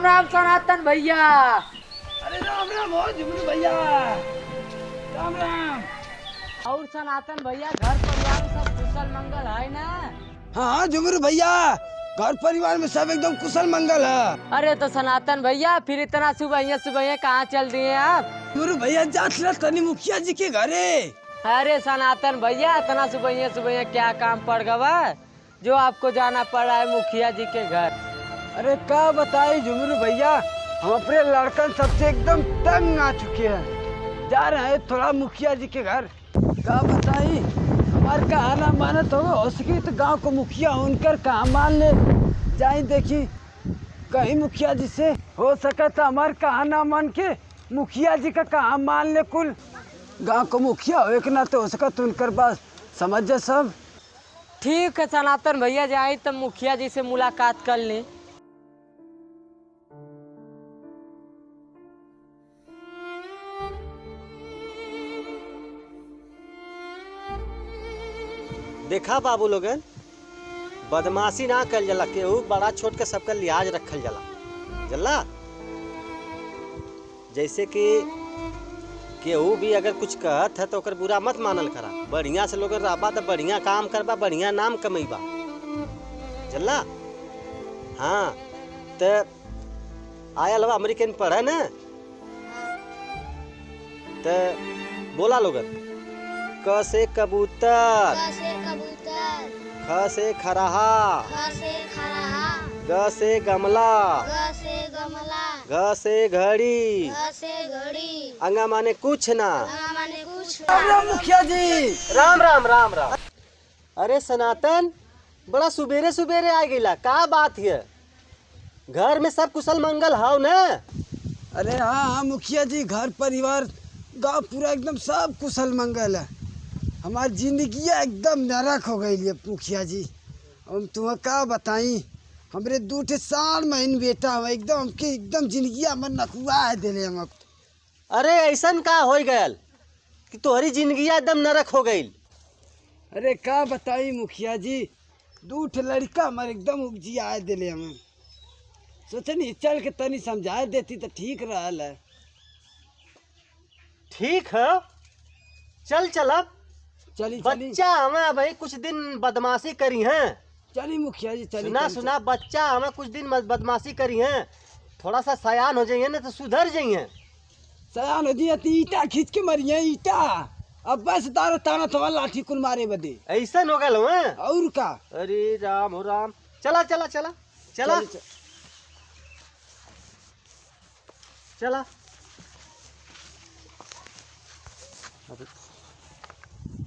राम सनातन भैया। अरे राम राम हो जुगनू भैया, राम राम। और सनातन भैया घर परिवार में सब कुशल मंगल है ना? हाँ जुगनू भैया, घर परिवार में सब एकदम कुशल मंगल है। अरे तो सनातन भैया फिर इतना सुबह कहाँ चल दिए आप? जुगनू भैया जात तनी मुखिया जी के घरे। अरे सनातन भैया इतना सुबह क्या काम पड़ गवा जो आपको जाना पड़ रहा है मुखिया जी के घर? अरे क्या बताई जुगनू भैया, हम अपने लड़कन सबसे एकदम तंग आ चुके हैं। जा रहे हैं थोड़ा मुखिया जी के घर। क्या बताई, हमारे कहा ना मानत हो सके तो गांव को मुखिया उनकर कहा मान ले जाए। देखी कहीं मुखिया जी से हो सके तो हमारे कहा ना मान के मुखिया जी का कहा मान ले। कुल गांव को मुखिया हो एक ना तो हो सका तो उनकर बात समझ जा सब। ठीक है सनातन भैया, जाए तब मुखिया जी से मुलाकात कर लें। देखा बाबू लोगन, बदमाशी ना कल जला, केहू बड़ा छोट के सबका लिहाज रखल जला जला। जैसे कि केहू भी अगर कुछ कहत है तो ओकर बुरा मत मानल करा। बढ़िया से लोग रहबा तो बढ़िया काम करबा, बढ़िया नाम कमेबा जला। हाँ तो आया लवा अमेरिकन पढ़े न तो बोला लोगन, क से कबूतर, ख से खरहा, ग से गमला, घ से घड़ी, अंगा माने कुछ ना। राम राम मुखिया जी। राम राम राम राम। अरे सनातन, बड़ा सुबेरे सुबेरे आ गईला, का बात है? घर में सब कुशल मंगल हाव न? अरे हाँ हाँ मुखिया जी, घर परिवार गांव पूरा एकदम सब कुशल मंगल है। हमारी जिंदगी एकदम नरक हो गई है मुखिया जी। हम तुम्हें क्या बताई, हमरे 2 महीने बेटा हुआ एकदम हमके एकदम जिंदगी में नकुआ है दिले हम। अरे ऐसन का हो गयल कि तोहरी जिंदगी एकदम नरक हो गई? अरे क्या बताई मुखिया जी, 2 लड़का हमारे एकदम उपजिया दिले हमें। सोचनी चल के तनी समझा देती तो ठीक रहल है। ठीक है, चल चलब। चली चली बच्चा हमें भाई कुछ दिन बदमाशी करी हैं। चली मुखिया जी चली। सुना सुना, बच्चा हमें कुछ दिन बदमाशी करी हैं, थोड़ा सा सयान हो जाइए ना तो सुधर जाइए। सयान हो जी, ईटा खींच के मरिए ईटा। अब बस तारा ताना तो लाठी कुल मारे बदे ऐसा हो गल हुए। और का। अरे राम हो राम, चला चला चला चला चला।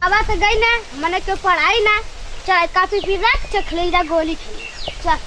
अब तो गई ना, मैंने क्यों पढ़ाई ना, चाय काफी पी रहा, चखले जा गोली खेल चल।